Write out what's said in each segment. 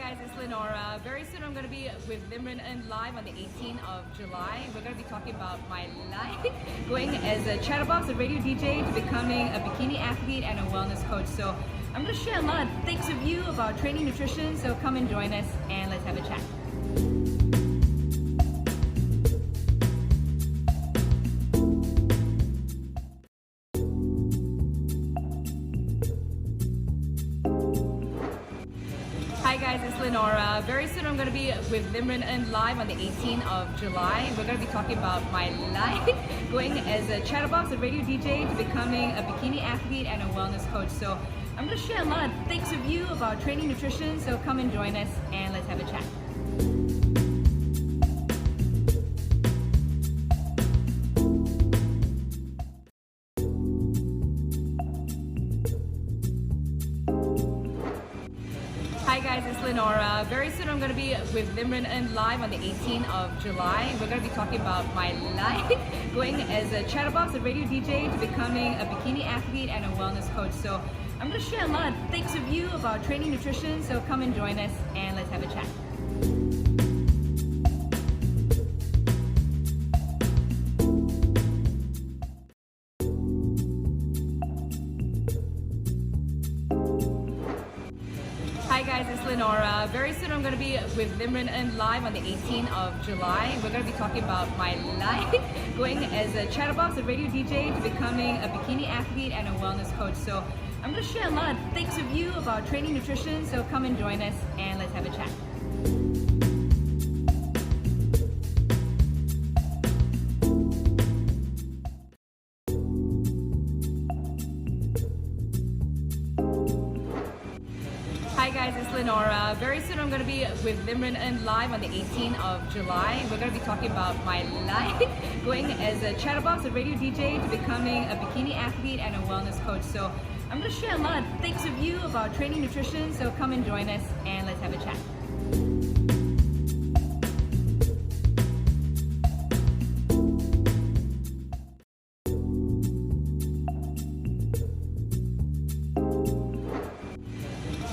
guys, it's Linora. Very soon I'm going to be with Lim Ren En live on the 18th of July. We're going to be talking about my life going as a chatterbox, a radio DJ, to becoming a bikini athlete and a wellness coach. So I'm going to share a lot of things with you about training nutrition. So come and join us and let's have a chat. Hi guys, it's Linora. Very soon I'm going to be with Lim Ren En live on the 18th of July. We're going to be talking about my life going as a chatterbox, a radio DJ, to becoming a bikini athlete and a wellness coach. So I'm going to share a lot of things with you about training nutrition. So come and join us and let's have a chat. Hi guys, it's Linora. Very soon I'm going to be with Lim Ren En live on the 18th of July. We're going to be talking about my life going as a chatterbox, a radio DJ, to becoming a bikini athlete and a wellness coach. So I'm going to share a lot of things with you about training nutrition. So come and join us and let's have a chat. Hi guys, it's Linora. Very soon I'm going to be with Lim Ren En live on the 18th of July. We're going to be talking about my life going as a chatterbox, a radio DJ, to becoming a bikini athlete and a wellness coach. So I'm going to share a lot of things with you about training nutrition. So come and join us and let's have a chat. Hi guys, it's Linora. Very soon I'm going to be with Lim Ren En live on the 18th of July. We're going to be talking about my life going as a chatterbox, a radio DJ, to becoming a bikini athlete and a wellness coach. So I'm going to share a lot of things with you about training nutrition. So come and join us and let's have a chat.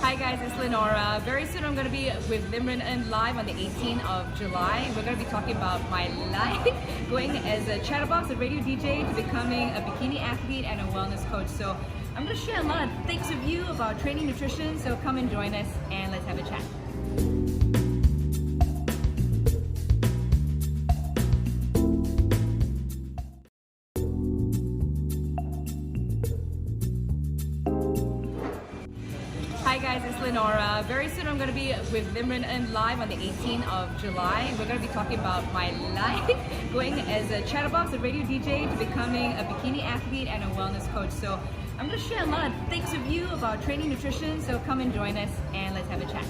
Hi guys, it's Linora. Very soon I'm going to be with Lim Ren En live on the 18th of July. We're going to be talking about my life going as a chatterbox, a radio DJ, to becoming a bikini athlete and a wellness coach. So I'm going to share a lot of things with you about training nutrition. So come and join us and let's have a chat. Hi guys, it's Linora. Very soon I'm going to be with Lim Ren En live on the 18th of July. We're going to be talking about my life going as a chatterbox, a radio DJ, to becoming a bikini athlete and a wellness coach. So I'm going to share a lot of things with you about training nutrition. So come and join us and let's have a chat.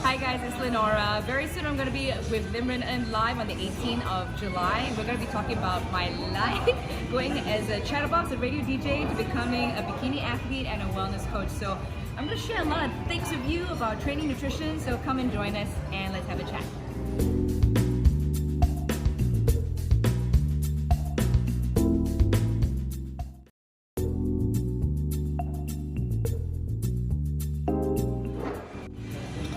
Hi guys, it's Linora. Very soon I'm going to be with Lim Ren En live on the 18th of July. We're going to be talking about my life going as a chatterbox, a radio DJ, to becoming a bikini athlete and a wellness coach. So I'm going to share a lot of things with you about training nutrition. So come and join us and let's have a chat.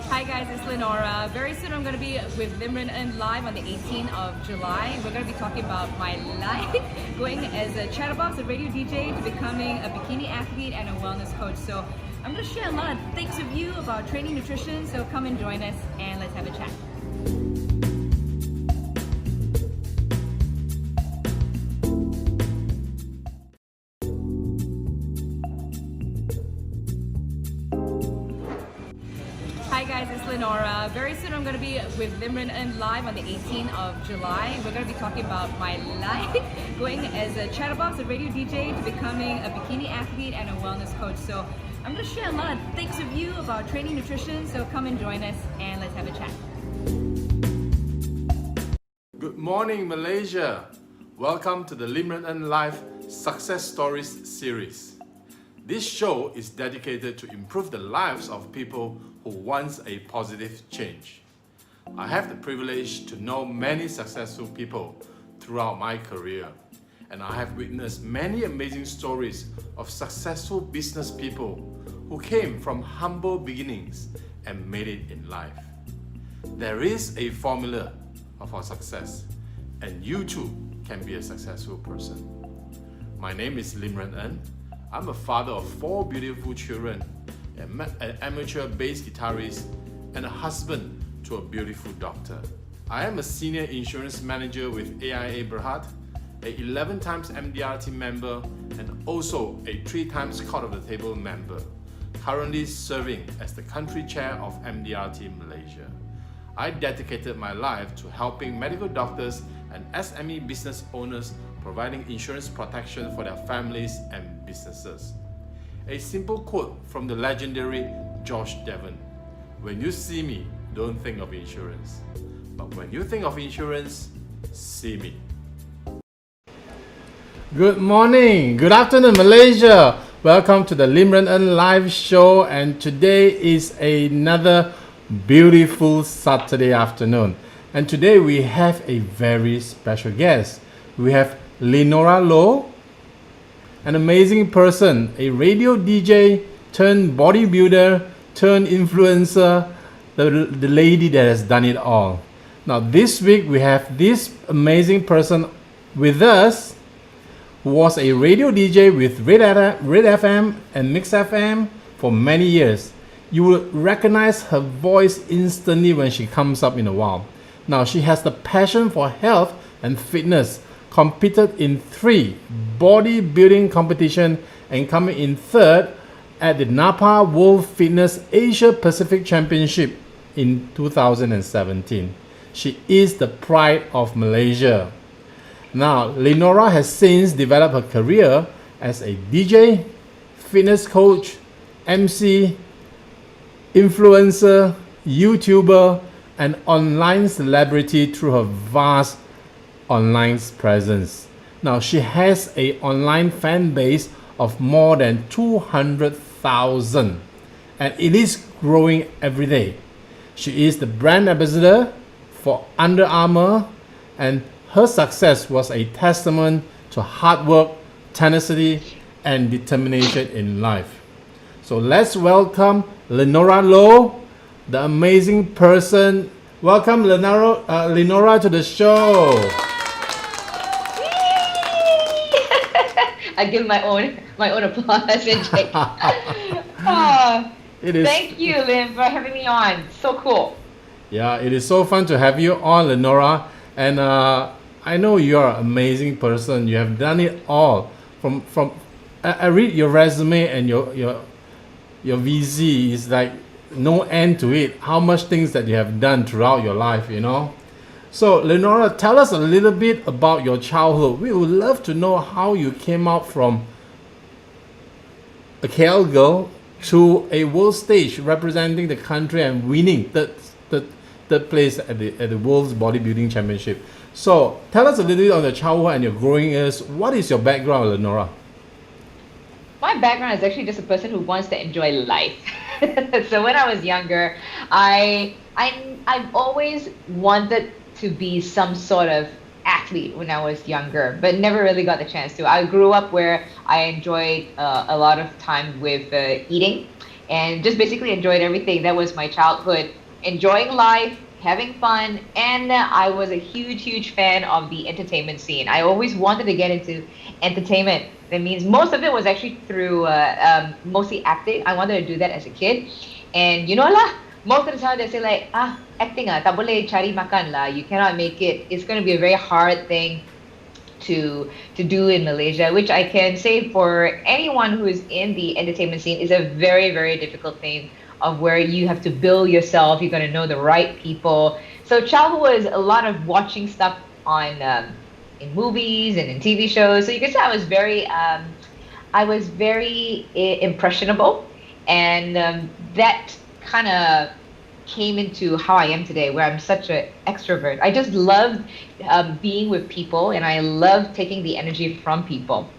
Hi guys, it's Linora. Very soon I'm going to be with Lim Ren En live on the 18th of July. We're going to be talking about my life going as a chatterbox, a radio DJ, to becoming a bikini athlete and a wellness coach. So I'm going to share a lot of things with you about training nutrition. So come and join us and let's have a chat. Hi guys, it's Linora. Very soon I'm going to be with Lim Ren En live on the 18th of July. We're going to be talking about my life going as a chatterbox, a radio DJ, to becoming a bikini athlete and a wellness coach. So I'm going to share a lot of things with you about training nutrition. So come and join us and let's have a chat. Good morning, Malaysia. Welcome to the Lim Ren En Life Success Stories series. This show is dedicated to improve the lives of people who want a positive change. I have the privilege to know many successful people throughout my career, and I have witnessed many amazing stories of successful business people who came from humble beginnings and made it in life. There is a formula of our success, and you too can be a successful person. My name is Lim Ren En. I'm a father of 4 beautiful children, an amateur bass guitarist, and a husband to a beautiful daughter. I am a senior insurance manager with AIA Berhad, a 11 times MDRT member, and also a 3 times Court of the Table member, currently serving as the country chair of MDRT Malaysia. I dedicated my life to helping medical doctors and SME business owners providing insurance protection for their families and businesses. A simple quote from the legendary George Devon: "When you see me, don't think of insurance. But when you think of insurance, see me." Good morning, good afternoon, Malaysia. Welcome to the Lim Ren En live show, and today is another beautiful Saturday afternoon. And today we have a very special guest. We have Linora Low, an amazing person, a radio DJ turned bodybuilder turned influencer, the lady that has done it all. Now this week we have this amazing person with us who was a radio DJ with Red FM and Mix FM for many years. You will recognize her voice instantly when she comes up in a while. Now she has the passion for health and fitness, competed in 3 bodybuilding competitions and coming in 3rd at the Nabba World Fitness Asia Pacific Championship in 2017. She is the pride of Malaysia. Now, Linora has since developed her career as a DJ, fitness coach, emcee, influencer, YouTuber, and online celebrity through her vast online presence. Now, she has an online fan base of more than 200,000, and it is growing every day. She is the brand ambassador for Under Armour, and her success was a testament to hard work, tenacity, and determination in life. So let's welcome Linora Low, the amazing person. Welcome Linora to the show. I give my own applause and check. Thank you, Lim, for having me on. So cool. Yeah, it is so fun to have you on, Linora. And I know you're an amazing person. You have done it all. I read your resume and your VZ is like no end to it. How much things that you have done throughout your life, you know. So Linora, tell us a little bit about your childhood. We would love to know how you came out from a KL girl to a world stage representing the country and winning third place at the World's Bodybuilding Championship. So tell us a little bit on your childhood and your growing years. What is your background, Linora? My background is actually just a person who wants to enjoy life. So when I was younger, I've always wanted to be some sort of athlete when I was younger, but never really got the chance to. I grew up where I enjoyed a lot of time with eating and just basically enjoyed everything. That was my childhood, enjoying life, having fun, and I was a huge fan of the entertainment scene. I always wanted to get into entertainment. That means most of it was actually through mostly acting. I wanted to do that as a kid, and you know lah, most of the time they say like, acting tak boleh cari makan lah, you cannot make it. It's going to be a very hard thing to do in Malaysia, which I can say for anyone who is in the entertainment scene is a very difficult thing, of where you have to build yourself, you're going to know the right people. So childhood was a lot of watching stuff on in movies and in TV shows. So you can say I was very impressionable, and that kind of came into how I am today, where I'm such an extrovert. I just loved being with people, and I love taking the energy from people.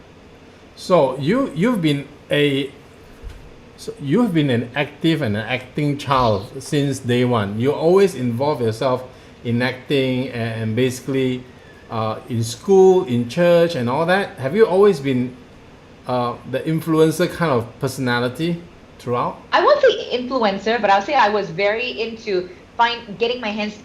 So you've been a So you have been an active and an acting child since day one. You always involve yourself in acting and basically in school, in church, and all that. Have you always been the influencer kind of personality throughout? I won't say influencer, but I'll say I was very into getting my hands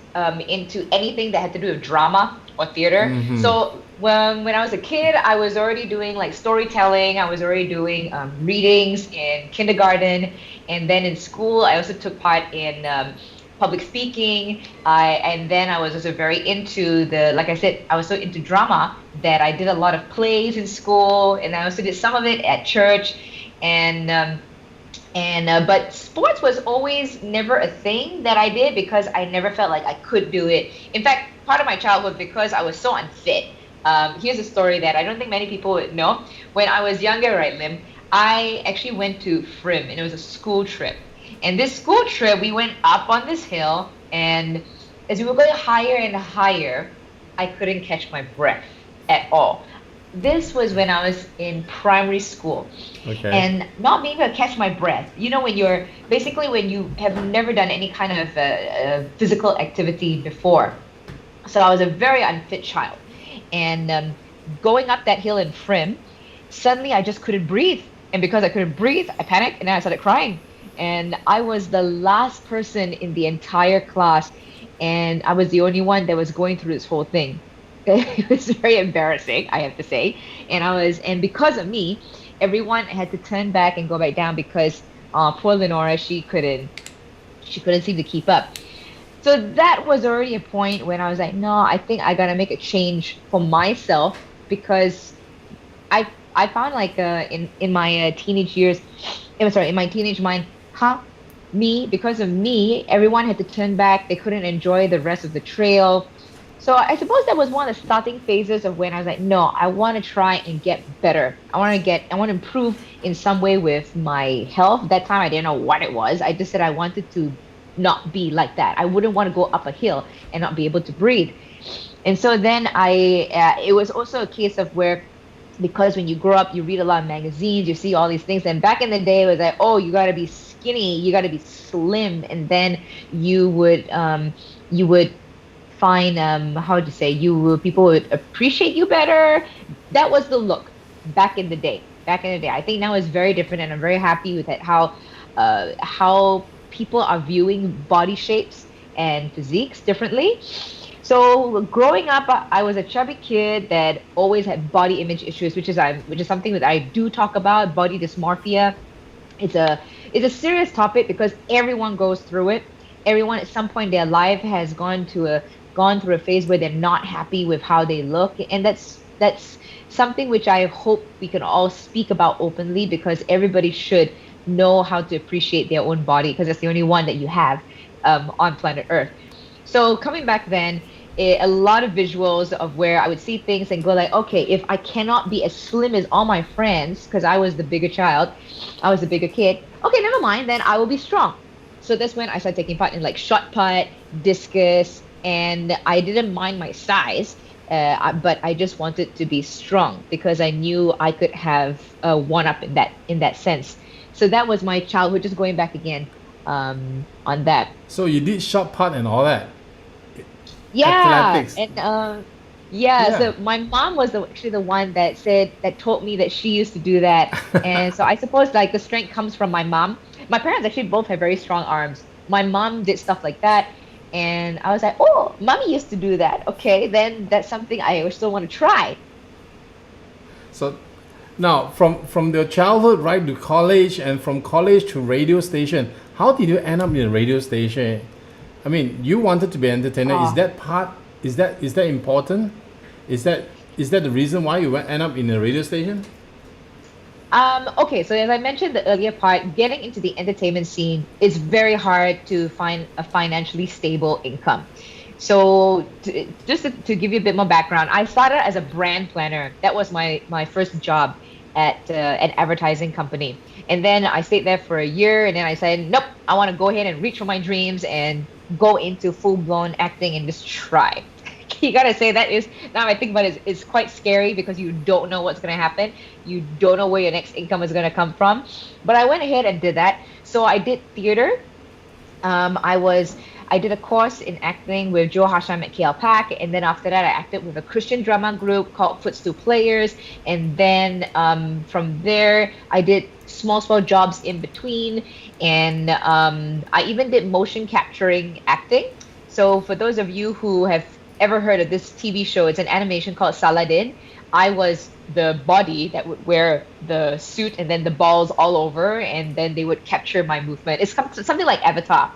into anything that had to do with drama or theater. So when I was a kid, I was already doing like storytelling. I was already doing readings in kindergarten, and then in school, I also took part in public speaking. And then I was also very into like I said, I was so into drama that I did a lot of plays in school, and I also did some of it at church, and but sports was always never a thing that I did because I never felt like I could do it. In fact, part of my childhood, because I was so unfit. Here's a story that I don't think many people would know. When I was younger, right, Lim, I actually went to Frim, and it was a school trip. And this school trip, we went up on this hill, and as we were going higher and higher, I couldn't catch my breath at all. This was when I was in primary school. Okay. And not being able to catch my breath. You know, when you have never done any kind of physical activity before. So I was a very unfit child. And going up that hill in Frim, suddenly I just couldn't breathe. And because I couldn't breathe, I panicked and then I started crying. And I was the last person in the entire class. And I was the only one that was going through this whole thing. It was very embarrassing, I have to say. And because of me, everyone had to turn back and go back down because poor Linora, she couldn't seem to keep up. So that was already a point when I was like, no, I think I gotta make a change for myself because I found like in my teenage years, in my teenage mind, because of me, everyone had to turn back. They couldn't enjoy the rest of the trail. So I suppose that was one of the starting phases of when I was like, no, I want to try and get better. I want to improve in some way with my health. That time I didn't know what it was. I just said I wanted to not be like that. I wouldn't want to go up a hill and not be able to breathe. And so then it was also a case of where, because when you grow up, you read a lot of magazines, you see all these things. And back in the day, it was like, oh, you got to be skinny, you got to be slim. And then you would find people would appreciate you better. That was the look back in the day. I think now it's very different, and I'm very happy with it, how people are viewing body shapes and physiques differently. So growing up, I was a chubby kid that always had body image issues, which is something that I do talk about. Body dysmorphia. It's a serious topic because everyone goes through it. Everyone at some point in their life has gone through a phase where they're not happy with how they look, and that's something which I hope we can all speak about openly, because everybody should know how to appreciate their own body, because it's the only one that you have on planet Earth. So coming back then, a lot of visuals of where I would see things and go like, okay, if I cannot be as slim as all my friends, because I was the bigger child, I was the bigger kid, okay, never mind, then I will be strong. So that's when I started taking part in like shot put, discus, and I didn't mind my size, but I just wanted to be strong because I knew I could have one up in that sense. So that was my childhood, just going back again on that. So you did shot put and all that? Yeah. Athletics. And so my mom was actually the one that told me that she used to do that. And so I suppose like the strength comes from my mom. My parents actually both have very strong arms. My mom did stuff like that, and I was like, oh, mommy used to do that. Okay, then that's something I still want to try. So now from your childhood right to college, and from college to radio station, how did you end up in a radio station? I mean, you wanted to be an entertainer. Is that important? Is that the reason why you end up in a radio station? Okay, so as I mentioned the earlier part, getting into the entertainment scene is very hard to find a financially stable income. So just to give you a bit more background, I started as a brand planner. That was my first job at an advertising company. And then I stayed there for a year, and then I said, nope, I want to go ahead and reach for my dreams and go into full-blown acting and just try. you gotta say that is now I think about it, it's quite scary because you don't know what's gonna happen. You don't know where your next income is gonna come from. But I went ahead and did that. So I did theater. I did a course in acting with Joe Hasham at KL Pac, and then after that I acted with a Christian drama group called Footstool Players, and then from there I did small jobs in between, and I even did motion capturing acting. So for those of you who have ever heard of this TV show, it's an animation called Saladin. I was the body that would wear the suit and then the balls all over, and then they would capture my movement. It's something like Avatar.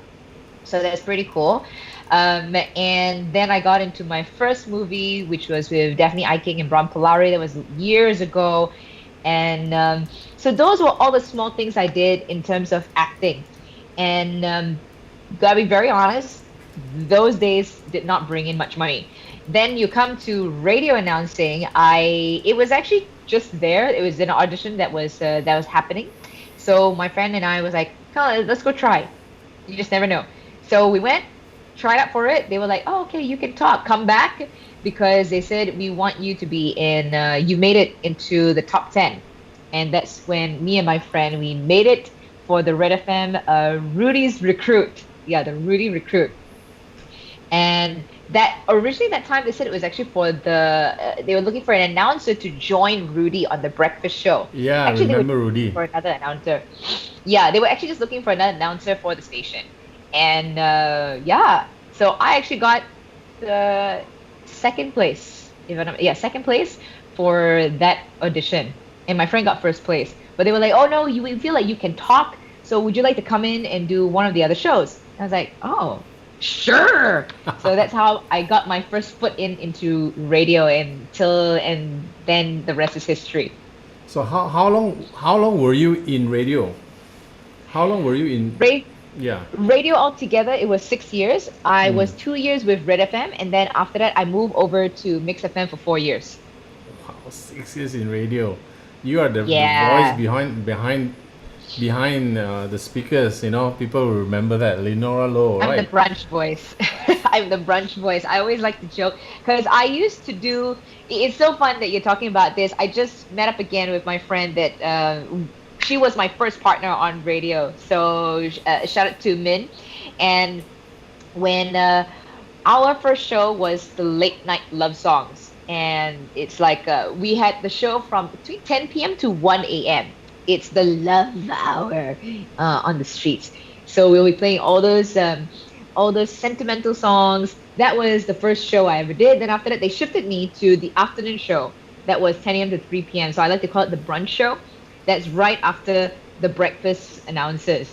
So that's pretty cool. And then I got into my first movie, which was with Daphne Eiking and Bram Polari. That was years ago. And so those were all the small things I did in terms of acting. And gotta be very honest, those days did not bring in much money. Then you come to radio announcing. It was actually just there. It was an audition that was happening. So my friend and I was like, "Oh, let's go try." You just never know. So we went, tried out for it. They were like, "Oh, okay, you can talk. Come back," because they said we want you to be in. You made it into the top 10, and that's when me and my friend we made it for the Red FM Rudy's Recruit. Yeah, the Rudy Recruit. And that originally that time they said it was actually for they were looking for an announcer to join Rudy on the breakfast show. Yeah, actually, I remember Rudy. For another announcer. Yeah, they were actually just looking for another announcer for the station. And so I actually got the second place. Second place for that audition, and my friend got first place. But they were like, "Oh no, we feel like you can talk. So would you like to come in and do one of the other shows?" I was like, "Oh, sure." So that's how I got my first foot into radio, and then the rest is history. So how long were you in radio? How long were you in? Yeah. Radio altogether, it was 6 years. I was 2 years with Red FM, and then after that, I moved over to Mix FM for 4 years. Wow, 6 years in radio. You are the voice behind the speakers. You know, people will remember that. Linora Low, right? I'm the brunch voice. I'm the brunch voice. I always like to joke because I used to do. It's so fun that you're talking about this. I just met up again with my friend that. She was my first partner on radio, so shout out to Min. And when our first show was the late night love songs, and it's like we had the show from between 10 p.m. to 1 a.m. It's the love hour on the streets. So we'll be playing all those sentimental songs. That was the first show I ever did. Then after that, they shifted me to the afternoon show. That was 10 a.m. to 3 p.m. So I like to call it the brunch show. That's right after the breakfast announcers.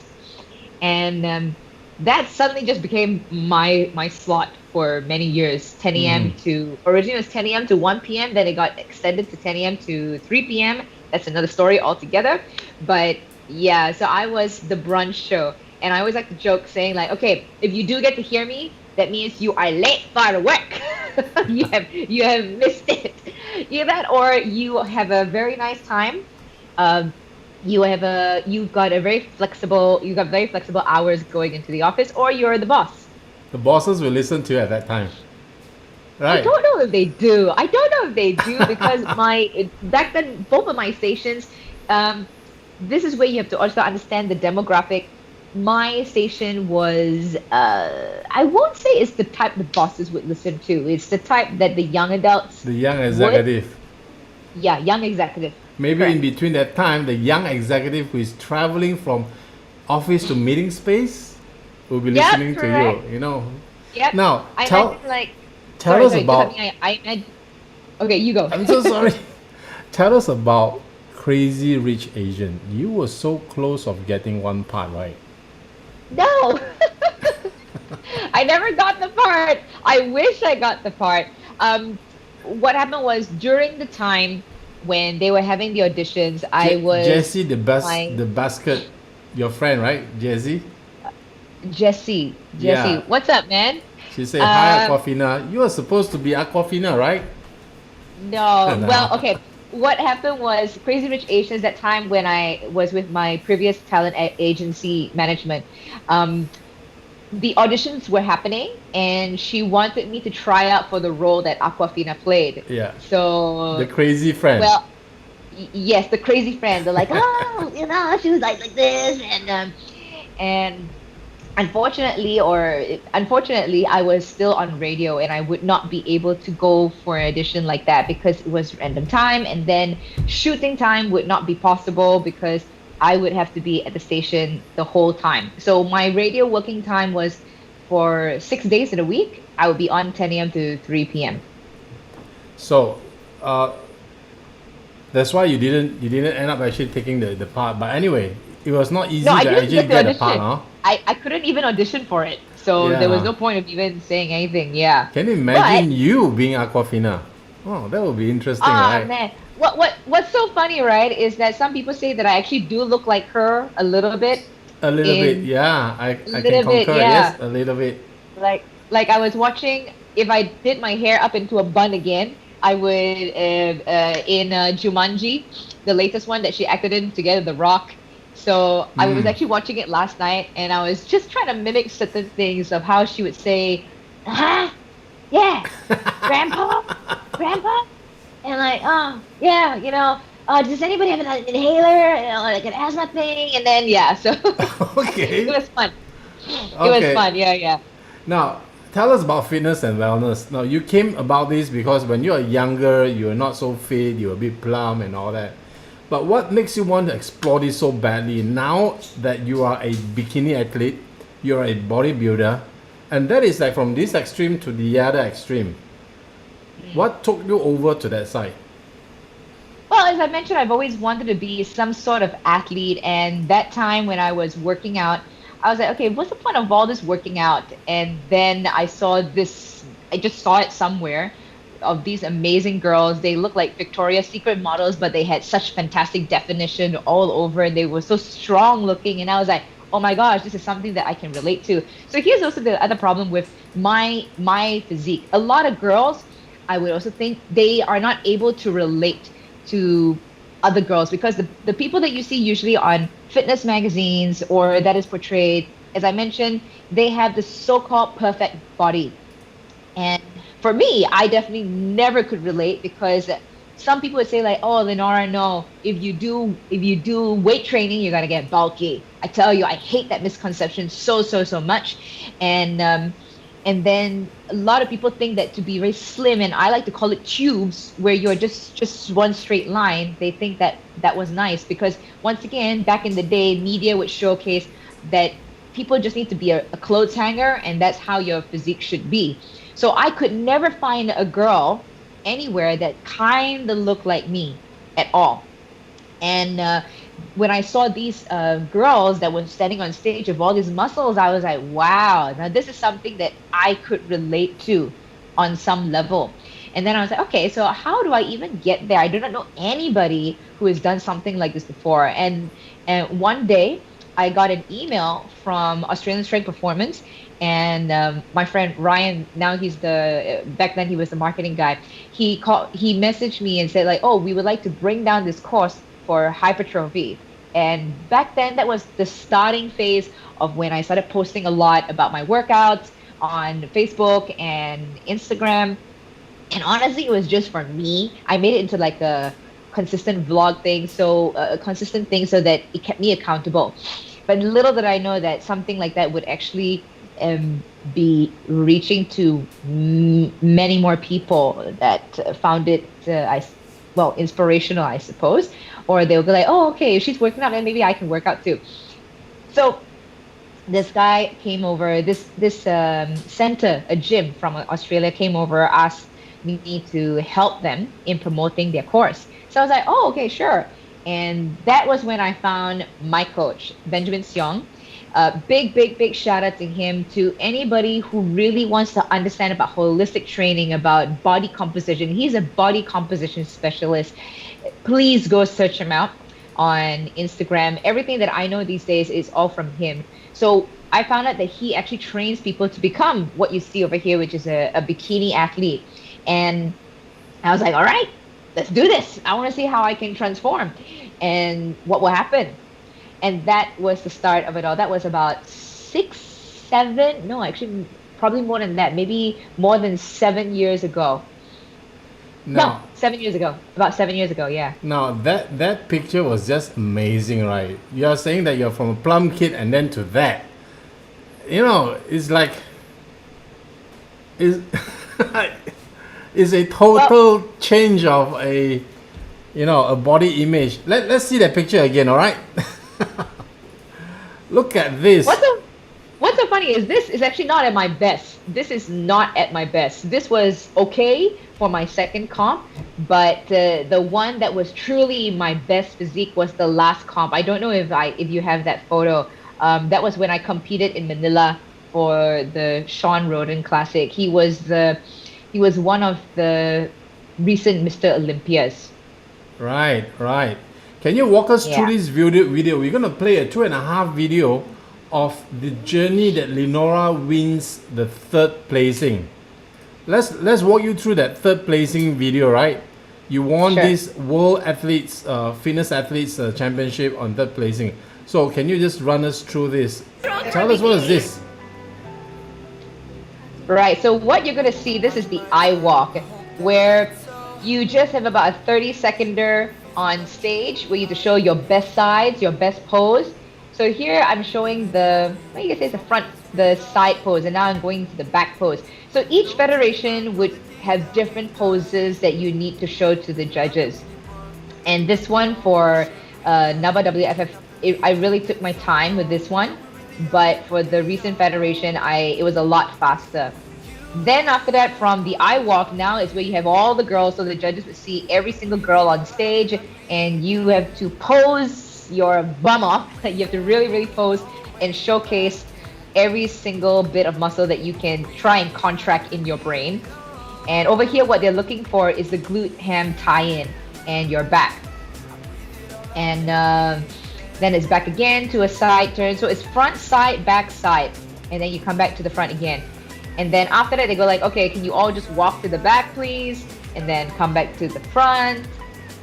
And that suddenly just became my slot for many years. 10 a.m. to, originally it was 10 a.m. to 1 p.m. Then it got extended to 10 a.m. to 3 p.m. That's another story altogether. But yeah, so I was the brunch show. And I always like to joke saying like, okay, if you do get to hear me, that means you are late for work. you have missed it. Either that or you have a very nice time. You've got very flexible hours going into the office, or you're the boss. The bosses will listen to you at that time, right? I don't know if they do. Because back then both of my stations, this is where you have to also understand the demographic. My station was I won't say it's the type the bosses would listen to. It's the type that the young adults. The young executive. Yeah, young executive. Maybe correct. In between that time, the young executive who is traveling from office to meeting space will be listening to you. You know. Yep. Now, tell us about. Okay, you go. I'm so sorry. Tell us about Crazy Rich Asian. You were so close of getting one part, right? No. I never got the part. I wish I got the part. What happened was during the time when they were having the auditions, I was Jessie, the basket, your friend, right? Jessie. Yeah. What's up, man? She said, "Hi, Aquafina. You are supposed to be Aquafina, right?" No. Well, okay. What happened was Crazy Rich Asians that time when I was with my previous talent agency management. the auditions were happening, and she wanted me to try out for the role that Aquafina played. Yeah. The So, crazy friend. well, yes, the crazy friend. They're like, oh, she was like this, and unfortunately, I was still on radio, and I would not be able to go for an audition like that because it was random time, and then shooting time would not be possible because I would have to be at the station the whole time. So my radio working time was for 6 days in a week. I would be on 10 a.m. to 3 p.m. So, that's why you didn't end up actually taking the part. But anyway, it was not easy No, I to didn't actually get the get a part, audition. huh? I couldn't even audition for it. So there was Yeah. no point of even saying anything. Yeah. Can you But imagine you being Aquafina? Oh, that would be interesting, right? man, what's so funny, right, is that some people say that I actually do look like her a little bit. A little bit, In yeah. a I can little bit, concur. yeah. Yes, a little bit. Like I was watching. If I did my hair up into a bun again, I would in Jumanji, the latest one that she acted in together, The Rock. So I was Mm. actually watching it last night, and I was just trying to mimic certain things of how she would say, "Huh? Yeah, Grandpa, Grandpa," and like, "Oh, yeah, does anybody have an inhaler, like an asthma thing?" And then yeah, so it Okay. was fun. It was Okay. fun. Yeah, yeah. Now, tell us about fitness and wellness. Now, you came about this because when you are younger, you are not so fit, you're a bit plump and all that. But what makes you want to explore this so badly now that you are a bikini athlete, you're a bodybuilder, and that is like from this extreme to the other extreme? What took you over to that side? Well, as I mentioned, I've always wanted to be some sort of athlete. And that time when I was working out, I was like, okay, what's the point of all this working out? And then I just saw it somewhere of these amazing girls. They looked like Victoria's Secret models, but they had such fantastic definition all over, and they were so strong looking. And I was like, oh my gosh, this is something that I can relate to. So here's also the other problem with my physique. A lot of girls, I would also think, they are not able to relate to other girls because the people that you see usually on fitness magazines or that is portrayed, as I mentioned, they have this so-called perfect body. And for me, I definitely never could relate because some people would say like, "Oh, Lenora, no, if you do weight training, you're gonna get bulky." I tell you, I hate that misconception so much. And and then a lot of people think that to be very slim, and I like to call it tubes, where you're just one straight line. They think that that was nice because once again, back in the day, media would showcase that people just need to be a clothes hanger, and that's how your physique should be. So I could never find a girl anywhere that kind of looked like me at all. And when I saw these girls that were standing on stage with all these muscles, I was like, wow, now this is something that I could relate to on some level. And then I was like, okay, so how do I even get there? I do not know anybody who has done something like this before. And one day I got an email from Australian Strength Performance, and my friend Ryan, now he's back then he was the marketing guy. He messaged me and said like, oh, we would like to bring down this course for hypertrophy. And back then, that was the starting phase of when I started posting a lot about my workouts on Facebook and Instagram. And honestly, it was just for me. I made it into like a consistent vlog thing, so a consistent thing so that it kept me accountable. But little did I know that something like that would actually be reaching to many more people that found it, inspirational, I suppose. Or they'll be like, oh, okay, if she's working out, then maybe I can work out too. So this guy came over, this center, a gym from Australia came over, asked me to help them in promoting their course. So I was like, oh, okay, sure. And that was when I found my coach, Benjamin Seong. Big shout out to him, to anybody who really wants to understand about holistic training, about body composition. He's a body composition specialist. Please go search him out on Instagram. Everything that I know these days is all from him. So I found out that he actually trains people to become what you see over here, which is a bikini athlete. And I was like, all right, let's do this. I want to see how I can transform and what will happen. And that was the start of it all. That was about 6, 7, no, actually, probably more than that, maybe more than 7 years ago. No, Now, 7 years ago. About 7 years ago, yeah. now that picture was just amazing, right? You are saying that you're from a plum kid and then to that. It's like it's, it's a total change of a body image. Let's see that picture again, all right? Look at this. What's so funny is this is actually not at my best. This is not at my best. This was okay for my second comp, but the one that was truly my best physique was the last comp. I don't know if you have that photo. That was when I competed in Manila for the Sean Roden Classic. He was one of the recent Mr. Olympias. Right. Can you walk us through Yeah. this video? We're gonna play a 2.5 video of the journey that Linora wins the third placing. Let's walk you through that third placing video, right? You won Sure. this World Athletes Fitness Athletes Championship on third placing. So can you just run us through this? Tell us what is this? Right, so what you're going to see, this is the eye walk, where you just have about a 30-seconder on stage where you have to show your best sides, your best pose. So here I'm showing you can say the side pose, and now I'm going to the back pose. So each federation would have different poses that you need to show to the judges. And this one for Nabba WFF, I really took my time with this one. But for the recent federation, it was a lot faster. Then after that, from the eye walk, now is where you have all the girls, so the judges would see every single girl on stage, and you have to pose your bum off. You have to really, really pose and showcase every single bit of muscle that you can try and contract in your brain. And over here, what they're looking for is the glute ham tie-in and your back. And then it's back again to a side turn. So it's front, side, back, side. And then you come back to the front again. And then after that, they go like, okay, can you all just walk to the back, please? And then come back to the front.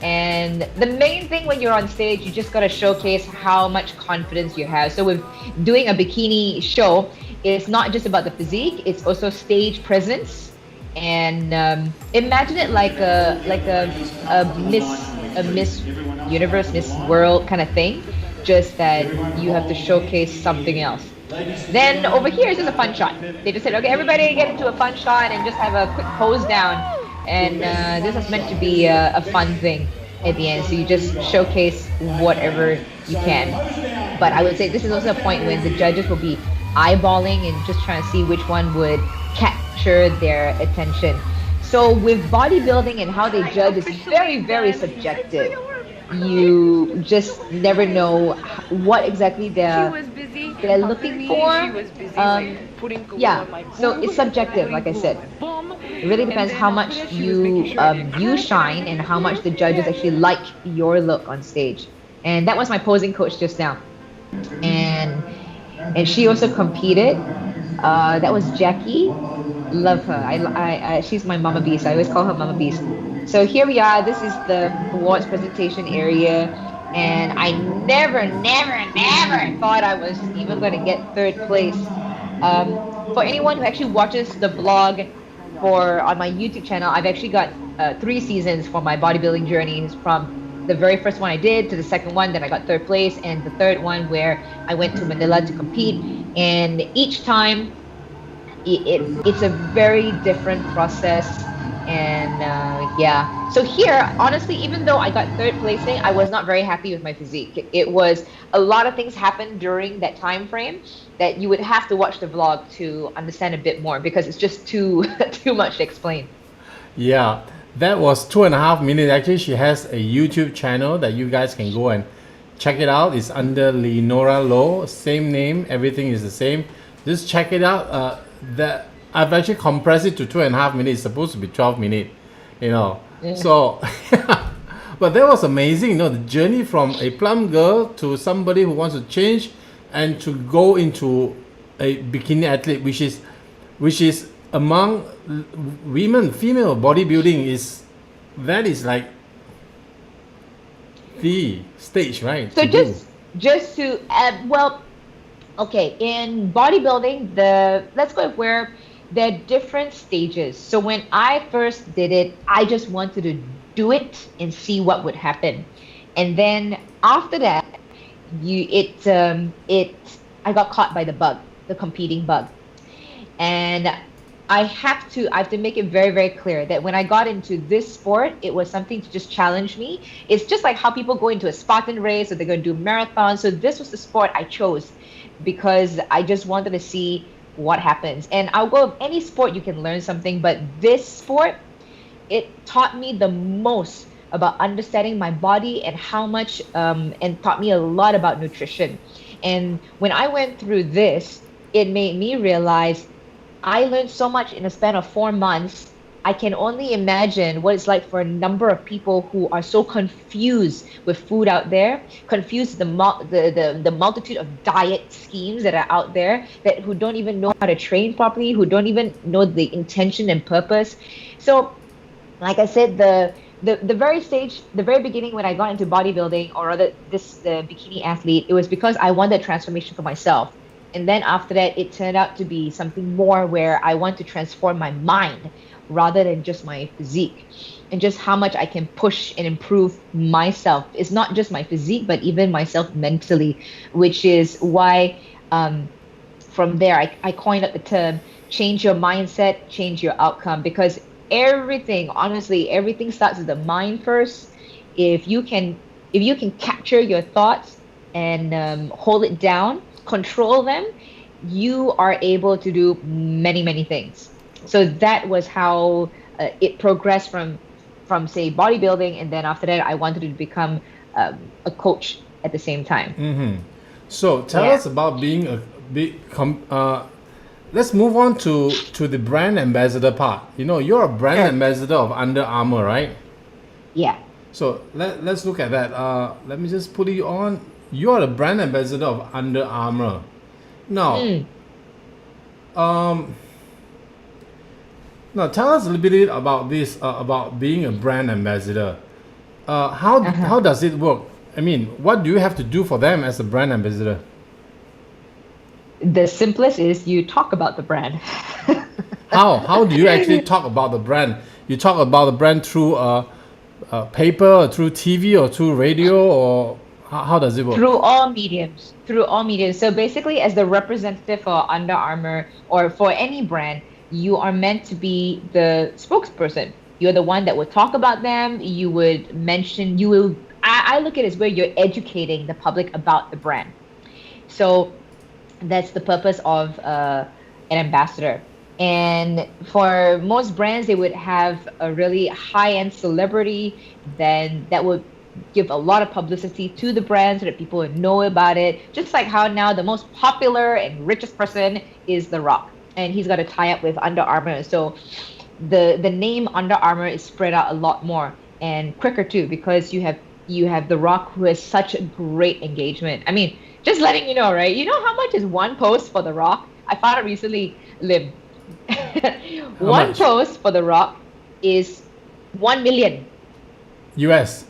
And the main thing when you're on stage, you just got to showcase how much confidence you have. So with doing a bikini show, it's not just about the physique, it's also stage presence. And imagine it like a Miss Universe, Miss World kind of thing, just that you have to showcase something else. Then over here is just a fun shot. They just said, okay, everybody get into a fun shot and just have a quick pose down. And this is meant to be a fun thing at the end. So you just showcase whatever you can. But I would say this is also a point when the judges will be eyeballing and just trying to see which one would capture their attention. So with bodybuilding and how they judge is very, very subjective. You just never know what exactly they're looking for. Yeah, so it's subjective, like I said. It really depends how much you shine and how much the judges actually like your look on stage. And that was my posing coach just now. And she also competed. That was Jackie. Love her. She's my mama beast. I always call her mama beast. So here we are. This is the awards presentation area, and I never thought I was even going to get third place. For anyone who actually watches the blog on my YouTube channel, I've actually got 3 seasons for my bodybuilding journey. From the very first one I did to the second one, then I got third place, and the third one where I went to Manila to compete. And each time, it's a very different process. And yeah, so here, honestly, even though I got third placing, I was not very happy with my physique. It was a lot of things happened during that time frame that you would have to watch the vlog to understand a bit more, because it's just too much to explain. Yeah, that was 2.5 minutes. Actually, she has a YouTube channel that you guys can go and check it out. It's under Linora Low, same name, everything is the same. Just check it out. That I've actually compressed it to 2.5 minutes. It's supposed to be 12 minutes, Yeah. So, but that was amazing. The journey from a plum girl to somebody who wants to change and to go into a bikini athlete, which is among women, female bodybuilding is like the stage, right? So just to add, well, Okay, in bodybuilding, the let's go with where there are different stages. So when I first did it, I just wanted to do it and see what would happen. And then after that, it I got caught by the bug, the competing bug. And I have to make it very, very clear that when I got into this sport, it was something to just challenge me. It's just like how people go into a Spartan race or they're going to do marathons. So this was the sport I chose because I just wanted to see what happens. And I'll go with any sport you can learn something, but this sport, it taught me the most about understanding my body and how much and taught me a lot about nutrition. And when I went through this, it made me realize I learned so much in a span of 4 months. I can only imagine what it's like for a number of people who are so confused with food out there, confused the multitude of diet schemes that are out there, that who don't even know how to train properly, who don't even know the intention and purpose. So like I said, the very stage, the very beginning when I got into bodybuilding, or rather the bikini athlete, it was because I wanted a transformation for myself. And then after that, it turned out to be something more where I want to transform my mind rather than just my physique, and just how much I can push and improve myself. It's not just my physique, but even myself mentally, which is why from there I coined up the term change your mindset, change your outcome, because everything, honestly, everything starts with the mind first. If you can capture your thoughts and hold it down, control them, you are able to do many, many things. So that was how it progressed from say bodybuilding, and then after that I wanted to become a coach at the same time. So tell Yeah. us about being a big. Let's move on to the brand ambassador part. You know, you're a brand Sure. ambassador of Under Armour, right? Yeah. So let's look at that. Let me just put it on. You're the brand ambassador of Under Armour. Now, Mm. um, now tell us a little bit about this, about being a brand ambassador. How does it work? I mean, what do you have to do for them as a brand ambassador? The simplest is you talk about the brand. How do you actually talk about the brand? You talk about the brand through paper, or through TV, or through radio, or how does it work? Through all mediums. Through all mediums. So basically, as the representative for Under Armour or for any brand, you are meant to be the spokesperson. You're the one that would talk about them. You would mention, you will, I look at it as where you're educating the public about the brand. So that's the purpose of an ambassador. And for most brands, they would have a really high-end celebrity, then that would give a lot of publicity to the brand so that people would know about it. Just like how now the most popular and richest person is The Rock, and he's got a tie-up with Under Armour. So the name Under Armour is spread out a lot more and quicker too, because you have The Rock, who has such a great engagement. I mean, just letting you know, right? You know how much is one post for The Rock? I found out recently, Lim. One much? post for The Rock is 1 million. US.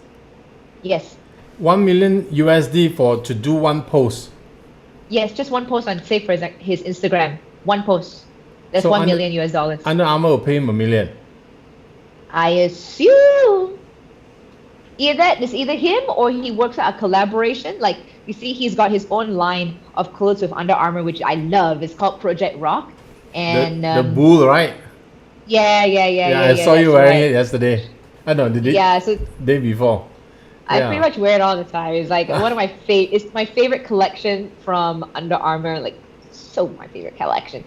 Yes. 1 million USD to do one post. Yes, just one post on, say, for his Instagram. One post. That's So 1 under- million US dollars. Under Armour will pay him $1 million. I assume it's either him or he works out a collaboration. Like, you see, he's got his own line of clothes with Under Armour, which I love. It's called Project Rock. And The bull, right? yeah, I saw you that's wearing right. it yesterday. I know, the day, Yeah, so day before. I Yeah. pretty much wear it all the time. It's like one of my it's my favorite collection from Under Armour. Like, so my favorite collection,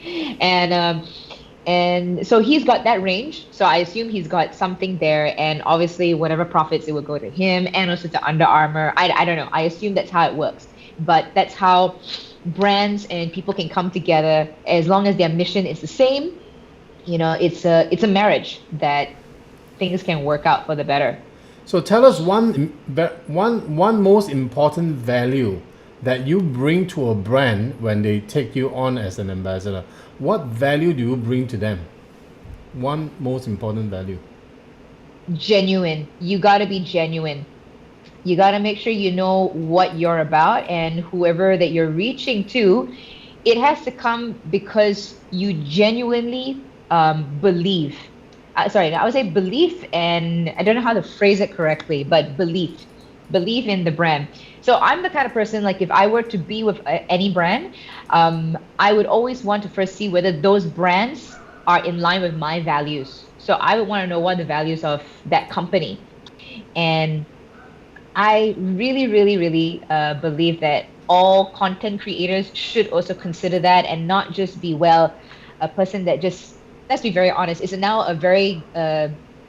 and so he's got that range. So I assume he's got something there, and obviously whatever profits, it would go to him and also to Under Armour. I don't know. I assume that's how it works, but that's how brands and people can come together as long as their mission is the same. You know, it's a marriage that things can work out for the better. So tell us one most important value that you bring to a brand when they take you on as an ambassador. What value do you bring to them? One most important value. Genuine. You got to be genuine. You got to make sure you know what you're about, and whoever that you're reaching to, it has to come because you genuinely believe. Sorry, I would say belief, and I don't know how to phrase it correctly, but believe in the brand. So I'm the kind of person, like if I were to be with any brand, I would always want to first see whether those brands are in line with my values. So I would want to know what the values of that company. And I really, really, really believe that all content creators should also consider that, and not just be, well, a person that just, let's be very honest, it's now a very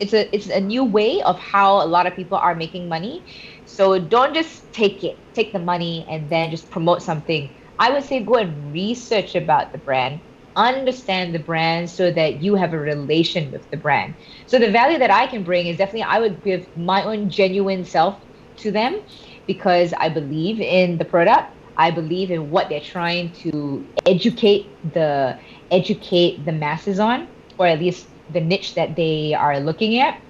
it's a new way of how a lot of people are making money. So don't just take the money and then just promote something. I would say go and research about the brand, understand the brand, so that you have a relation with the brand. So the value that I can bring is definitely, I would give my own genuine self to them, because I believe in the product. I believe in what they're trying to educate the masses on, or at least the niche that they are looking at.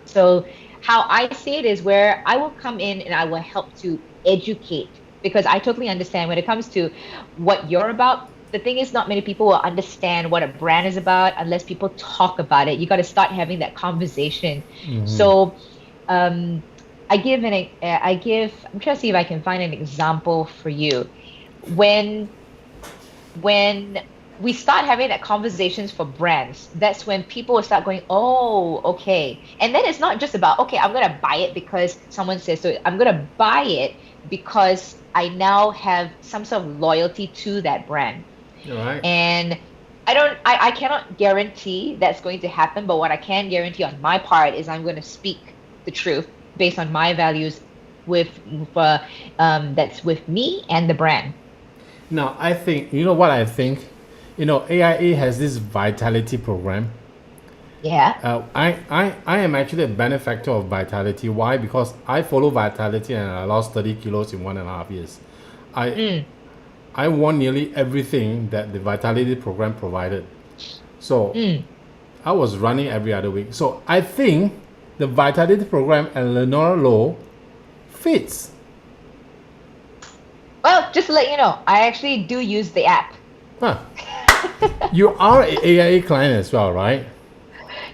So how I see it is where I will come in and I will help to educate, because I totally understand when it comes to what you're about. The thing is, not many people will understand what a brand is about unless people talk about it. You got to start having that conversation. So I'm trying to see if I can find an example for you. When we start having that conversations for brands, that's when people will start going, oh, okay. And then it's not just about, okay, I'm going to buy it because someone says so. I'm going to buy it because I now have some sort of loyalty to that brand. Right. And I cannot guarantee that's going to happen, but what I can guarantee on my part is I'm going to speak the truth based on my values that's with me and the brand. Now, I think, you know what I think? You know, AIA has this vitality program. Yeah. I am actually a benefactor of vitality. Why? Because I follow vitality and I lost 30 kilos in 1.5 years. I won nearly everything that the vitality program provided. So I was running every other week. So I think the vitality program and Linora Low fits. Well, just to let you know, I actually do use the app. Huh. You are an AIA client as well, right?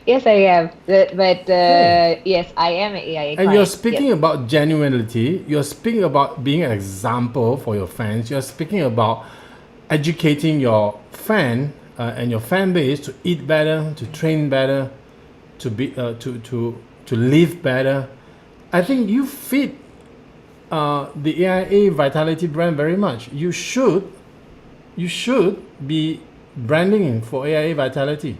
Yes, I am. But yes, I am an AIA client. And you're speaking about genuinity. You're speaking about being an example for your fans. You're speaking about educating your fan and your fan base to eat better, to train better, to be to live better. I think you fit the AIA Vitality brand very much. You should be branding for AIA Vitality.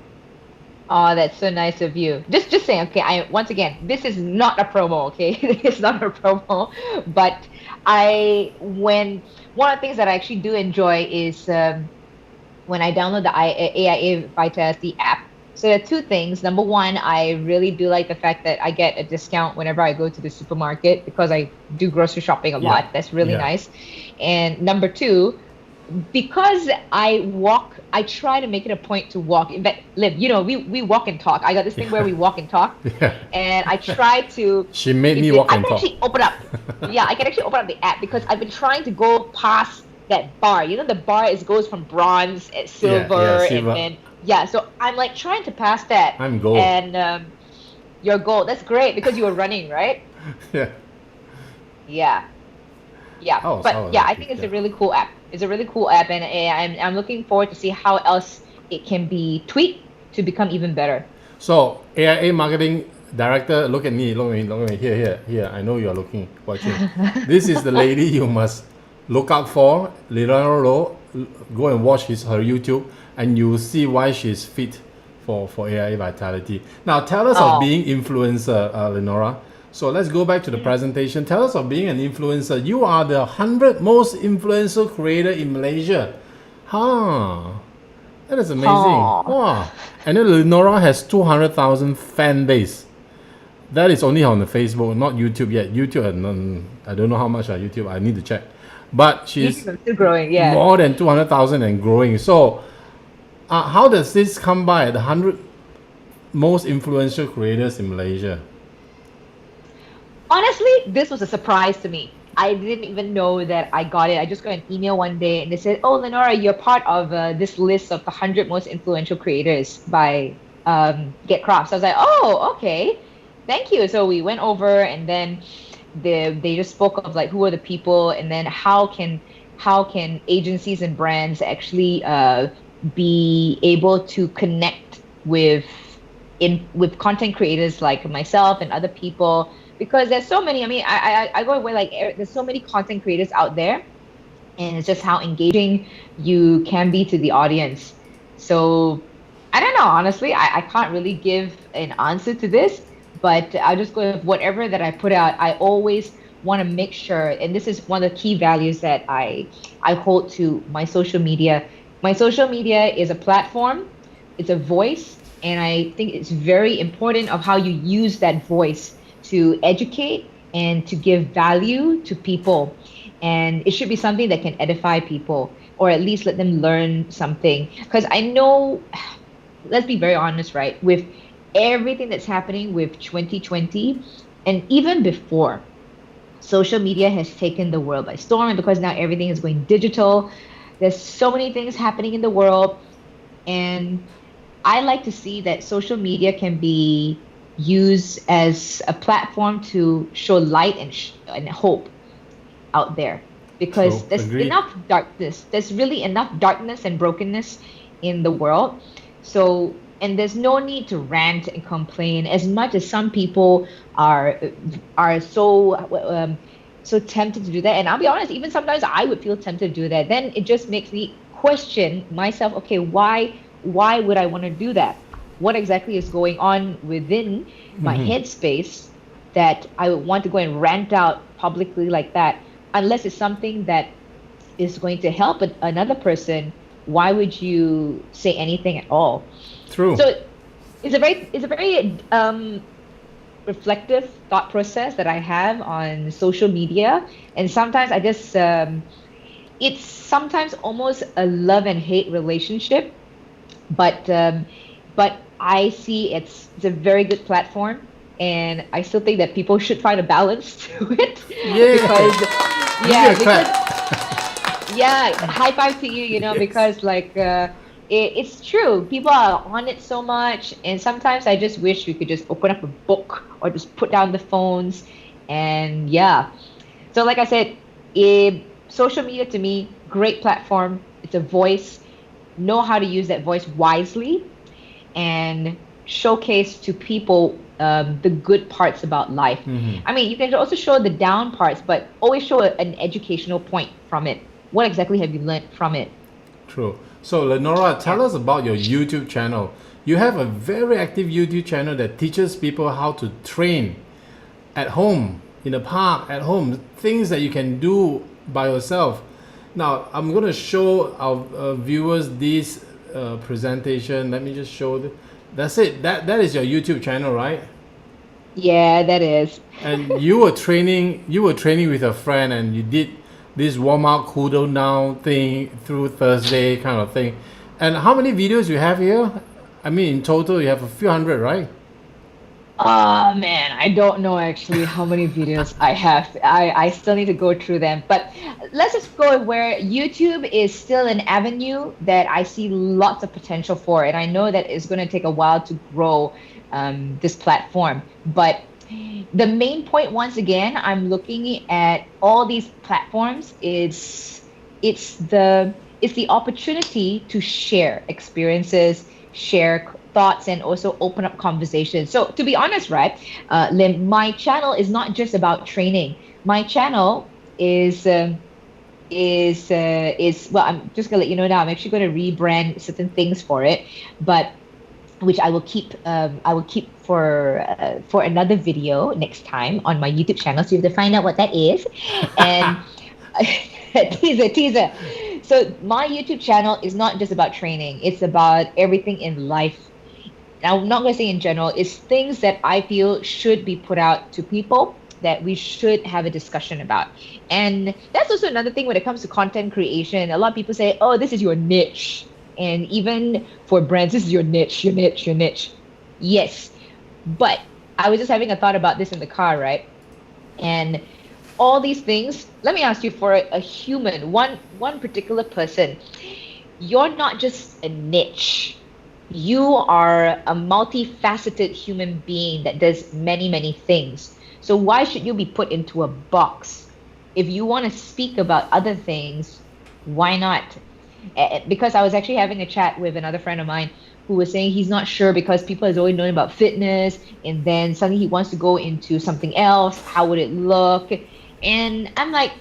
Oh, that's so nice of you. Just saying, okay, once again, this is not a promo, okay? It's not a promo, but one of the things that I actually do enjoy is when I download the AIA Vitality app. So there are two things. Number one, I really do like the fact that I get a discount whenever I go to the supermarket, because I do grocery shopping a lot. That's really nice. And number two, because I try to make it a point to walk. In fact, Lim, you know, we walk and talk. I got this thing where we walk and talk, and I try to. She made me walk and talk. I can actually open up. I can actually open up the app because I've been trying to go past that bar. You know, the bar goes from bronze, silver, and then so I'm like trying to pass that. I'm gold. And you're gold. That's great because you were running, right? Yeah. Oh, I think it's a really cool app. It's a really cool app, and I'm looking forward to see how else it can be tweaked to become even better. So AIA marketing director, look at me. Here. I know you are watching. This is the lady you must look out for. Linora Low. Go and watch her YouTube, and you will see why she's fit for AIA Vitality. Now tell us of being influencer, Linora. So let's go back to the presentation. Tell us of being an influencer. You are the 100 most influential creator in Malaysia. That is amazing. Wow. And then Linora has 200,000 fan base. That is only on the Facebook, not YouTube yet. YouTube, I don't know how much on YouTube. I need to check. But she's still growing, more than 200,000 and growing. So how does this come by, the 100 most influential creators in Malaysia? Honestly, this was a surprise to me. I didn't even know that I got it. I just got an email one day and they said, "Oh, Lenora, you're part of this list of the 100 most influential creators by Get Crafts." I was like, "Oh, okay, thank you." So we went over and then they just spoke of like who are the people and then how can agencies and brands actually be able to connect with with content creators like myself and other people, because there's so many. I mean, I go away like there's so many content creators out there, and it's just how engaging you can be to the audience. So I don't know, honestly, I can't really give an answer to this, but I'll just go with whatever that I put out. I always want to make sure, and this is one of the key values that I hold to my social media. My social media is a platform, it's a voice, and I think it's very important of how you use that voice to educate and to give value to people. And it should be something that can edify people or at least let them learn something. Because I know, let's be very honest, right? With everything that's happening with 2020 and even before, social media has taken the world by storm. And because now everything is going digital, there's so many things happening in the world. And I like to see that social media can be used as a platform to show light and hope out there, True. because there's Agreed. enough darkness. There's really enough darkness and brokenness in the world. So, and there's no need to rant and complain as much as some people are are so so tempted to do that. And I'll be honest, even sometimes I would feel tempted to do that. Then it just makes me question myself. Okay, why would I want to do that? What exactly is going on within my headspace that I would want to go and rant out publicly like that? Unless it's something that is going to help another person, why would you say anything at all? True. So it's a very reflective thought process that I have on social media, and sometimes I just it's sometimes almost a love and hate relationship, but I see it's a very good platform, and I still think that people should find a balance to it Yeah. because Give yeah, me a because clap. yeah, high five to you, Yes. because like it's true. People are on it so much, and sometimes I just wish we could just open up a book or just put down the phones, and yeah. So like I said, social media to me, great platform. It's a voice. Know how to use that voice wisely and showcase to people the good parts about life. I mean, you can also show the down parts, but always show an educational point from it. What exactly have you learned from it? True. So, Lenora, Yeah. tell us about your YouTube channel. You have a very active YouTube channel that teaches people how to train at home, in the park, at home, things that you can do by yourself. Now, I'm going to show our viewers this presentation. Let me just show. That's it. That is your YouTube channel, right? Yeah, that is. And you were training. You were training with a friend, and you did this warm up, cool down thing through Thursday kind of thing. And how many videos you have here? I mean, in total, you have a few hundred, right? Oh man, I don't know actually how many videos I have. I still need to go through them. But let's just go where YouTube is still an avenue that I see lots of potential for. And I know that it's going to take a while to grow this platform. But the main point, once again, I'm looking at all these platforms. It's the opportunity to share experiences, share thoughts, and also open up conversations. So to be honest, right, Lim, my channel is not just about training. My channel is well, I'm just gonna let you know now. I'm actually going to rebrand certain things for it, but which I will keep. I will keep for another video next time on my YouTube channel. So you have to find out what that is, and teaser. So my YouTube channel is not just about training. It's about everything in life. I'm not going to say in general. It's things that I feel should be put out to people that we should have a discussion about. And that's also another thing when it comes to content creation. A lot of people say, "Oh, this is your niche," and even for brands, this is your niche, your niche, your niche. Yes, but I was just having a thought about this in the car, right? And all these things, let me ask you, for a human, one particular person, you're not just a niche. You are a multifaceted human being that does many, many things. So why should you be put into a box? If you want to speak about other things, why not? Because I was actually having a chat with another friend of mine who was saying he's not sure because people has always known about fitness, and then suddenly he wants to go into something else. How would it look? And I'm like,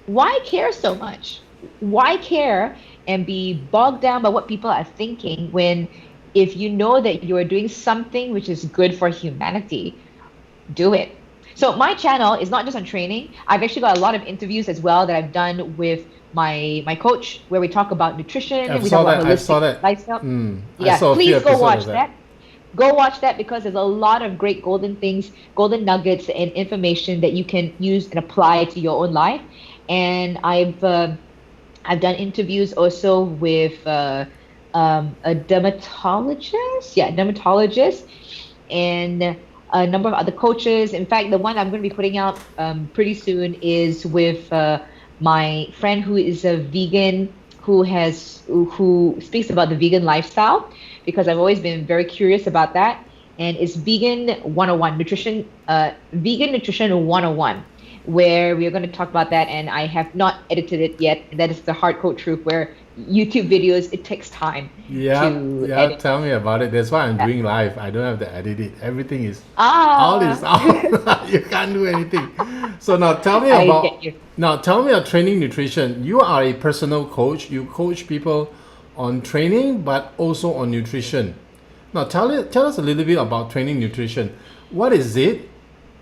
why care so much? Why care and be bogged down by what people are thinking when, if you know that you're doing something which is good for humanity, do it. So my channel is not just on training. I've actually got a lot of interviews as well that I've done with my coach, where we talk about nutrition, I we saw talk about that. I saw holistic that. lifestyle. I Yeah, saw a few please go episodes watch of that. Go watch that, because there's a lot of great golden things, golden nuggets and information that you can use and apply to your own life. And I've done interviews also with a dermatologist, yeah, dermatologist, and a number of other coaches. In fact, the one I'm going to be putting out pretty soon is with my friend who is a vegan, who speaks about the vegan lifestyle, because I've always been very curious about that. And it's Vegan 101 Nutrition, Vegan Nutrition 101, where we are going to talk about that. And I have not edited it yet. That is the hardcore truth, where YouTube videos, it takes time to Yeah, edit. tell me about it. That's why I'm Yeah. doing live. I don't have to edit it. Everything is all is Ah, out. You can't do anything. So now tell me I about get you. now tell me about training nutrition. You are a personal coach. You coach people on training but also on nutrition. Now tell us a little bit about training nutrition. What is it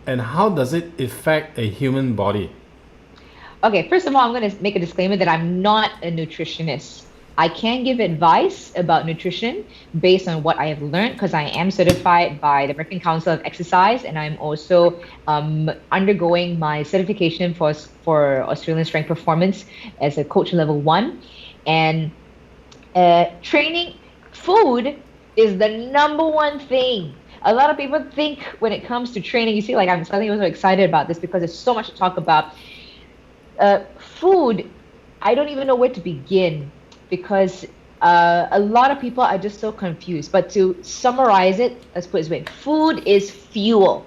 and how does it affect a human body? Okay, first of all, I'm going to make a disclaimer that I'm not a nutritionist. I can give advice about nutrition based on what I have learned, because I am certified by the American Council of Exercise, and I'm also undergoing my certification for Australian Strength Performance as a coach level 1. And training, food is the number one thing. A lot of people think when it comes to training, you see, like, I'm suddenly so excited about this because there's so much to talk about. Food, I don't even know where to begin, because a lot of people are just so confused. But to summarize it, let's put it this way: food is fuel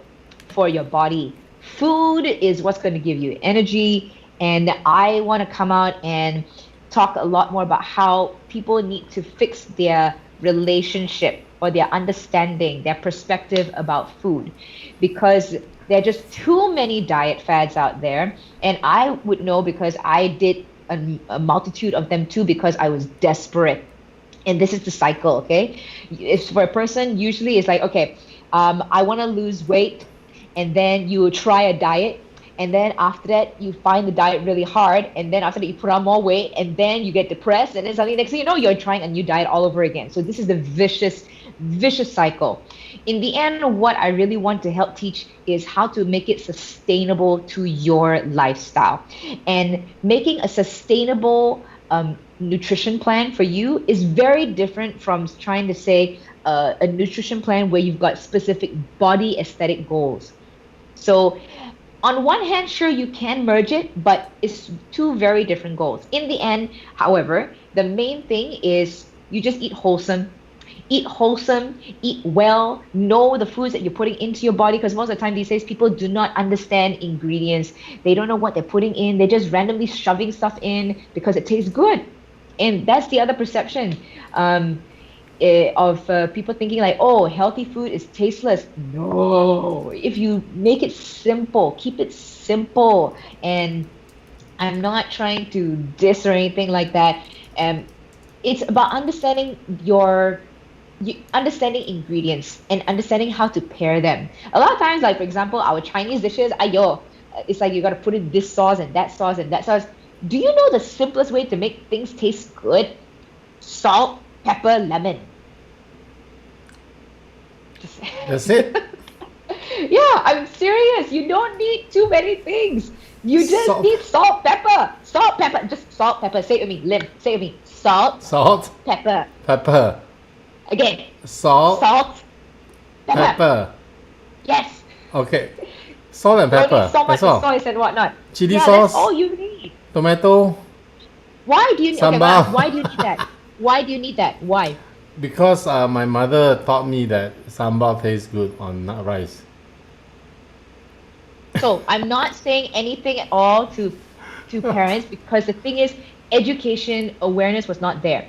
for your body. Food is what's going to give you energy. And I want to come out and talk a lot more about how people need to fix their relationship or their understanding, their perspective about food, because there are just too many diet fads out there. And I would know because I did a multitude of them too, because I was desperate. And this is the cycle, okay? It's for a person, usually it's like, okay, I want to lose weight, and then you try a diet, and then after that you find the diet really hard, and then after that you put on more weight, and then you get depressed, and then suddenly next thing you know, you're trying a new diet all over again. So this is the vicious cycle. In the end, what I really want to help teach is how to make it sustainable to your lifestyle. And making a sustainable nutrition plan for you is very different from trying to say a nutrition plan where you've got specific body aesthetic goals. So on one hand, sure, you can merge it, but it's two very different goals. In the end, however, the main thing is you just eat wholesome. Eat wholesome, eat well, know the foods that you're putting into your body, because most of the time these days people do not understand ingredients. They don't know what they're putting in. They're just randomly shoving stuff in because it tastes good. And that's the other perception of people thinking like, oh, healthy food is tasteless. No, if you make it simple, keep it simple. And I'm not trying to diss or anything like that. It's about understanding ingredients and understanding how to pair them. A lot of times, like for example, our Chinese dishes, ayo, it's like you got to put in this sauce and that sauce and that sauce. Do you know the simplest way to make things taste good? Salt, pepper, lemon. Just That's it. yeah, I'm serious. You don't need too many things. You just Salt. need salt, pepper. Salt, pepper. Just salt, pepper. Say it with me. Lim, say it with me. Salt, Salt, pepper. pepper, Again. salt, Salt, pepper. pepper. Yes. Okay. Salt and You don't pepper. need so much That's all. sauce and whatnot. Chili yeah, sauce. That's all you need. Tomato. Why do you okay, Sambal. why do you need that? Why do you need that? Why? Because my mother taught me that sambal tastes good on rice. So I'm not saying anything at all to parents because the thing is education awareness was not there.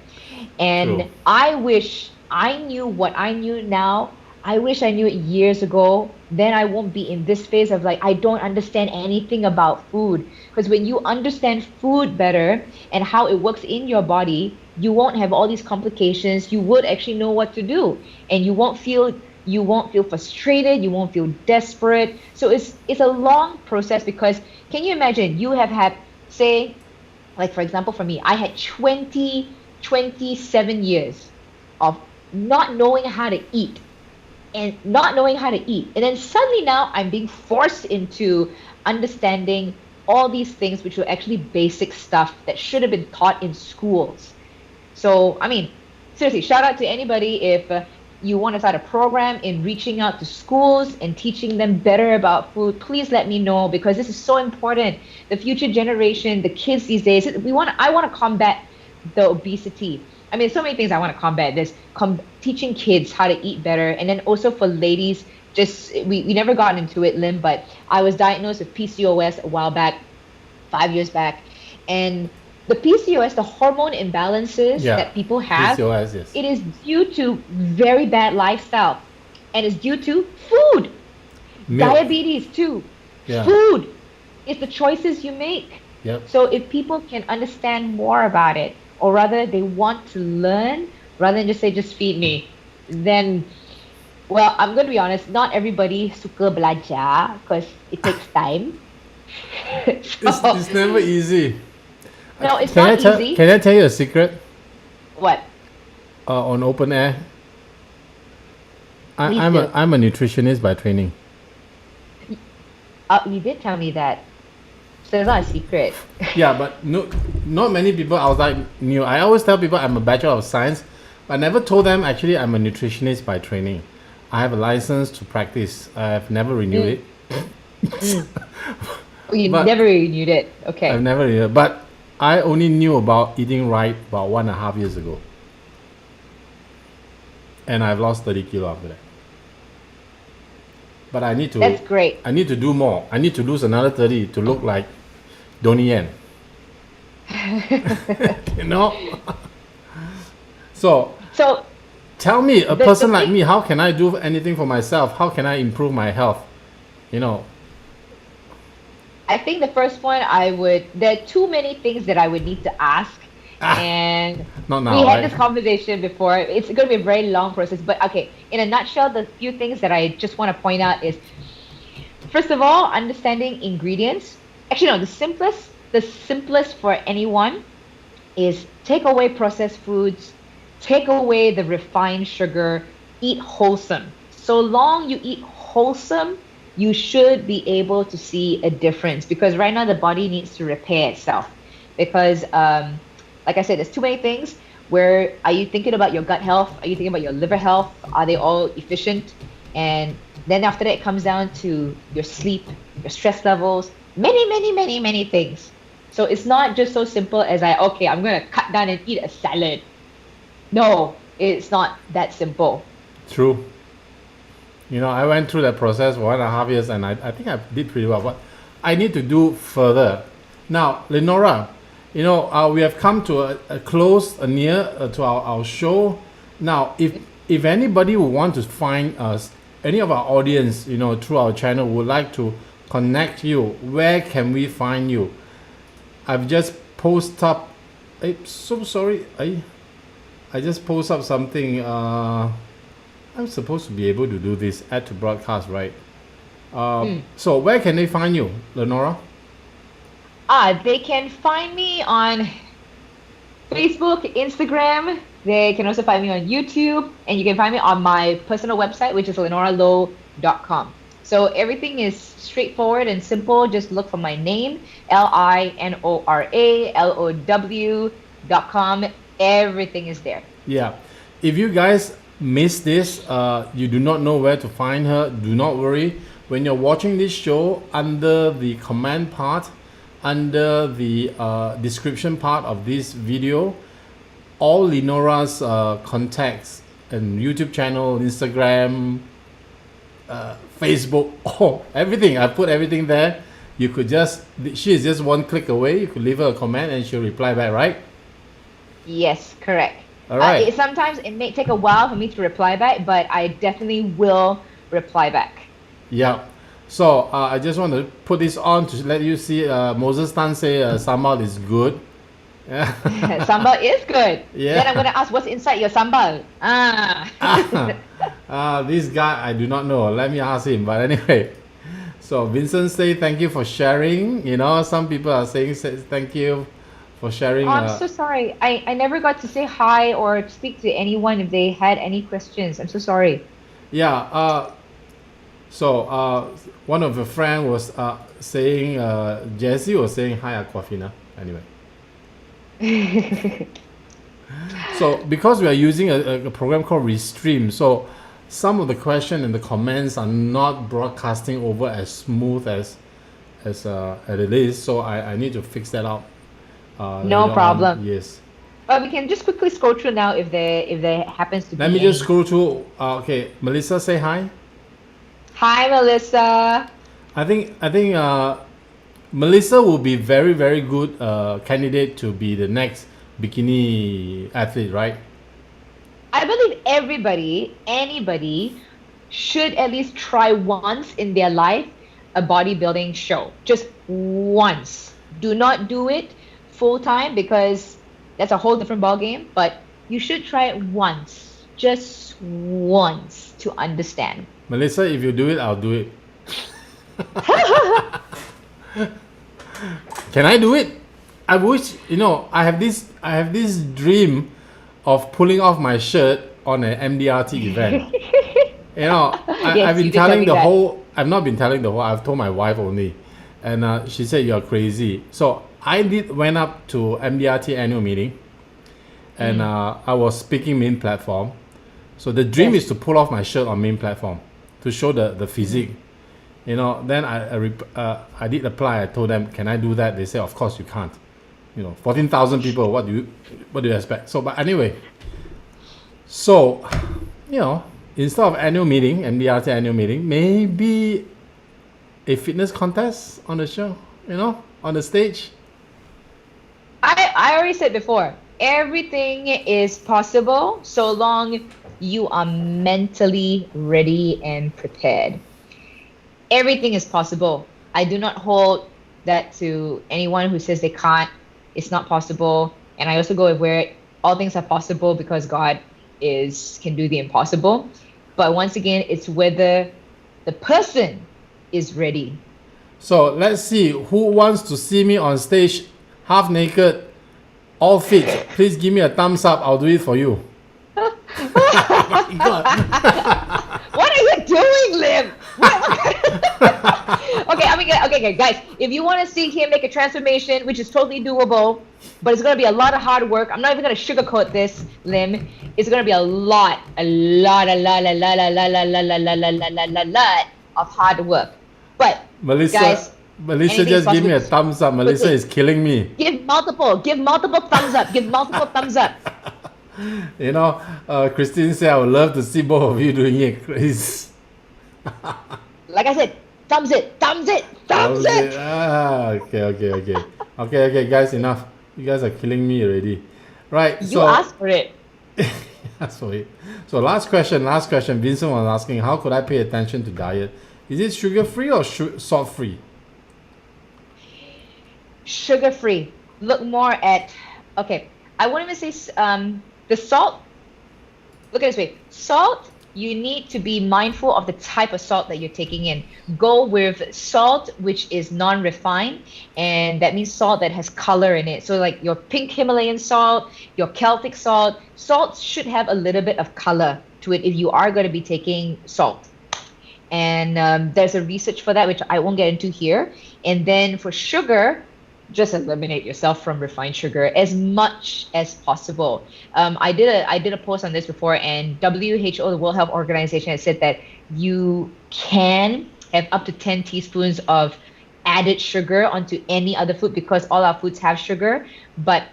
And True. I wish I knew what I knew now. I wish I knew it years ago. Then I won't be in this phase of like I don't understand anything about food. Because when you understand food better and how it works in your body, you won't have all these complications. You would actually know what to do, and you won't feel frustrated. You won't feel desperate. So it's a long process because can you imagine you have had say like for example for me I had 27 years of not knowing how to eat and not knowing how to eat. And then suddenly now I'm being forced into understanding all these things, which were actually basic stuff that should have been taught in schools. So, I mean, seriously, shout out to anybody if you want to start a program in reaching out to schools and teaching them better about food. Please let me know because this is so important. The future generation, the kids these days, I want to combat the obesity. I mean, so many things I want to combat. There's teaching kids how to eat better, and then also for ladies, we never got into it, Lim, but I was diagnosed with PCOS a while back, 5 years back, and the PCOS, the hormone imbalances that people have, PCOS, yes. it is due to very bad lifestyle, and it's due to food, Milk. diabetes too, Yeah. food. It's the choices you make. Yep. So if people can understand more about it, or rather they want to learn, rather than just say, just feed me, then, well, I'm going to be honest, not everybody suka belajar because it takes time. It's never easy. No, it's not easy. Can I tell you a secret? What? On open air? Please I'm do. I'm a nutritionist by training. You did tell me that. So it's not a secret. Yeah, but not many people outside knew. I always tell people I'm a Bachelor of Science, but I never told them actually I'm a nutritionist by training. I have a license to practice. I've never renewed it. You But- never renewed it. Okay. I've never renewed it. But I only knew about eating right about 1.5 years ago. And I've lost 30 kilo after that. But I need to That's great. I need to do more. I need to lose another 30 to look like Donnie Yen. You know? So So tell me, a The- person the like thing- me, how can I do anything for myself? How can I improve my health? You know, I think the first one there are too many things that I would need to ask. And not now, we had right? this conversation before. It's going to be a very long process. But okay, in a nutshell, the few things that I just want to point out is, first of all, understanding ingredients. Actually, no, the simplest for anyone is take away processed foods, take away the refined sugar, eat wholesome. So long you eat wholesome, you should be able to see a difference because right now the body needs to repair itself. Because like I said, there's too many things. Where are you thinking about your gut health? Are you thinking about your liver health? Are they all efficient? And then after that, it comes down to your sleep, your stress levels, many things. So it's not just so simple as I'm going to cut down and eat a salad. No, it's not that simple. True. You know, I went through that process for 1.5 years and I think I did pretty well. But I need to do further. Now, Linora, you know, we have come to a close, near to our show. Now, if anybody would want to find us, any of our audience, you know, through our channel would like to connect you, where can we find you? I've just posted up. I'm so sorry. I just posted up something. I'm supposed to be able to do this, add to broadcast, right? So where can they find you, Linora? They can find me on Facebook, Instagram. They can also find me on YouTube, and you can find me on my personal website, which is linoralow.com. So everything is straightforward and simple. Just look for my name, LINORALOW.com. Everything is there. Yeah. If you guys miss this, you do not know where to find her, do not worry. when you're watching this show, under the comment part, under the description part of this video, all Linora's contacts and YouTube channel, Instagram, Facebook, everything. I put everything there. You could she is just one click away. You could leave her a comment and she'll reply back, right? Yes, correct. All right. Sometimes it may take a while for me to reply back, but I definitely will reply back. Yeah. So I just want to put this on to let you see. Moses Tan say sambal is good. Sambal is good. Yeah. Then I'm going to ask what's inside your sambal. This guy, I do not know. Let me ask him. But anyway, so Vincent say thank you for sharing. You know, some people are saying thank you for sharing. Oh, I'm so sorry. I never got to say hi or speak to anyone if they had any questions. I'm so sorry. Yeah. So one of your friend was saying, Jesse was saying hi, Aquafina. Anyway. So because we are using a program called Restream, so some of the question and the comments are not broadcasting over as smooth as it is. So I need to fix that out. No problem. Yes. We can just quickly scroll through now if there happens to be. Let me just scroll through. Okay, Melissa, say hi. Hi, Melissa. I think Melissa will be very, very good candidate to be the next bikini athlete, right? I believe anybody should at least try once in their life a bodybuilding show. Just once. Do not do it full time because that's a whole different ball game, but you should try it once. Just once to understand. Melissa, if you do it, I'll do it. Can I do it? I wish, I have this dream of pulling off my shirt on an MDRT event. I've been telling the whole. I've not been telling the whole. I've told my wife only, and she said you're crazy. So I went up to MDRT annual meeting, and I was speaking main platform. So the dream is to pull off my shirt on main platform to show the physique. Then I did apply. I told them, can I do that? They said, of course you can't. 14,000 people. What do you expect? So, but anyway. So, instead of annual meeting, MDRT annual meeting, maybe a fitness contest on the show. On the stage. I already said before, everything is possible so long you are mentally ready and prepared. Everything is possible. I do not hold that to anyone who says they can't. It's not possible. And I also go with where all things are possible because God can do the impossible. But once again, it's whether the person is ready. So let's see who wants to see me on stage, half naked, all fit. Please give me a thumbs up. I'll do it for you. What are you doing, Lim? Okay, guys. If you want to see him make a transformation, which is totally doable, but it's going to be a lot of hard work. I'm not even going to sugarcoat this, Lim. It's going to be a lot of hard work. But Melissa, guys, Melissa just give me a thumbs up. Melissa is killing me. Give multiple thumbs up. Give multiple thumbs up. Christine said, I would love to see both of you doing it. Like I said, thumbs it. Okay, guys, enough. You guys are killing me already. Right. You asked for it. Asked for it. So last question. Vincent was asking, how could I pay attention to diet? Is it sugar-free or salt-free? Sugar-free. Look more at, I won't even say the salt. Look at it this way. Salt, you need to be mindful of the type of salt that you're taking in. Go with salt which is non-refined, and that means salt that has color in it. So like your pink Himalayan salt, your Celtic salt. Salt should have a little bit of color to it if you are going to be taking salt. And there's a research for that which I won't get into here. And then for sugar, just eliminate yourself from refined sugar as much as possible. I did a post on this before, and WHO, the World Health Organization, has said that you can have up to 10 teaspoons of added sugar onto any other food because all our foods have sugar, but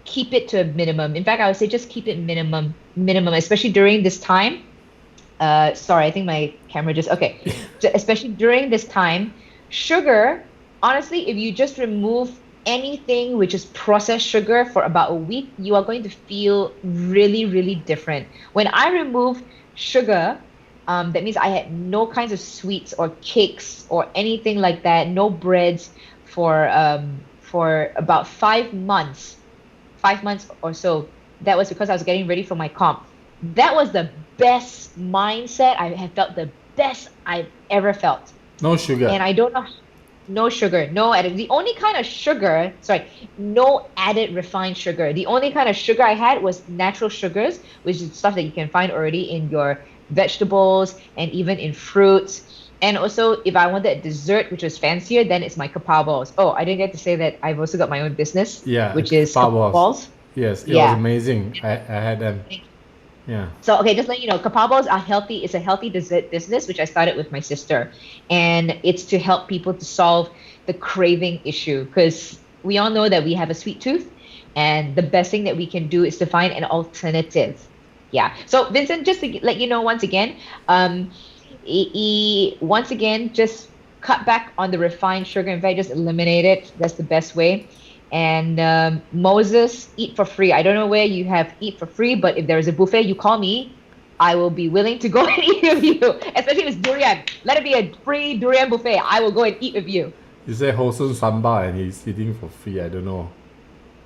keep it to a minimum. In fact, I would say just keep it minimum, especially during this time. Sorry, I think my camera just okay. Especially during this time, sugar, honestly, if you just remove anything which is processed sugar for about a week, you are going to feel really, really different. When I remove sugar, that means I had no kinds of sweets or cakes or anything like that, no breads for about 5 months, 5 months or so. That was because I was getting ready for my comp. That was the best mindset. I have felt the best I've ever felt. No sugar. And I don't know, no sugar, no added. The only kind of sugar, sorry, no added refined sugar. The only kind of sugar I had was natural sugars, which is stuff that you can find already in your vegetables and even in fruits. And also, if I wanted a dessert, which was fancier, then it's my kapow balls. Oh, I didn't get to say that I've also got my own business, Yeah, which is kapow kapow balls. balls. Yes, it Yeah. was amazing. I had them. Yeah. So okay, just let you know, kapow balls are healthy. It's a healthy dessert business which I started with my sister, and it's to help people to solve the craving issue because we all know that we have a sweet tooth, and the best thing that we can do is to find an alternative. Yeah. So Vincent, just to let you know once again, once again, just cut back on the refined sugar. In fact, just eliminate it. That's the best way. And Moses, eat for free. I don't know where you have eat for free, but if there is a buffet, you call me. I will be willing to go and eat with you, especially if it's durian. Let it be a free durian buffet. I will go and eat with you. You say wholesome sambal and he's eating for free. I don't know.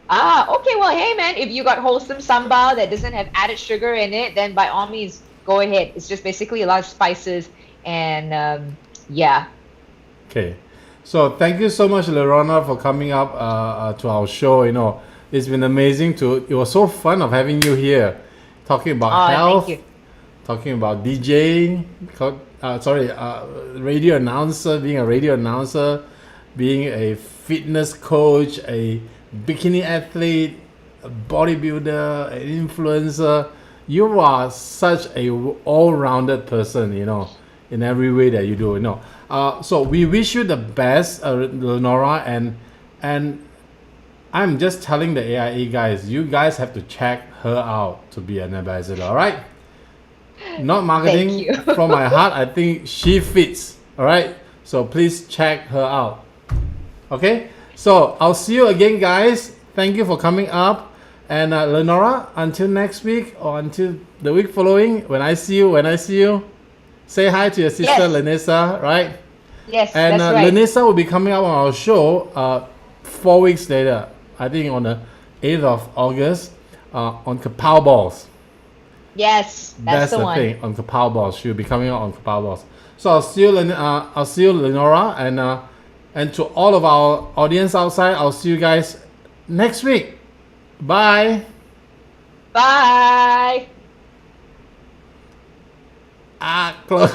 Okay. Well, hey, man, if you got wholesome sambal that doesn't have added sugar in it, then by all means, go ahead. It's just basically a lot of spices and yeah. Okay. So thank you so much, Linora, for coming up to our show. You know, it's been amazing it was so fun of having you here, talking about health, Thank you. talking about DJing, radio announcer, being a radio announcer, being a fitness coach, a bikini athlete, a bodybuilder, an influencer. You are such a all-rounded person, you know, in every way that you do, you know. So we wish you the best, Linora, and I'm just telling the AIA guys, you guys have to check her out to be an ambassador, all right? Not marketing. Thank you. From my heart, I think she fits, all right? So please check her out, okay? So I'll see you again, guys. Thank you for coming up. And Linora, until next week or until the week following, when I see you, say hi to your sister, Yes. Lanessa, right? Yes, And that's right. Lanessa will be coming up on our show 4 weeks later, I think on the 8th of August, on Kapow Balls. Yes, that's the one. Thing, on Kapow Balls. She'll be coming out on Kapow Balls. So I'll see you, Linora, and to all of our audience outside, I'll see you guys next week. Bye. Bye. Close.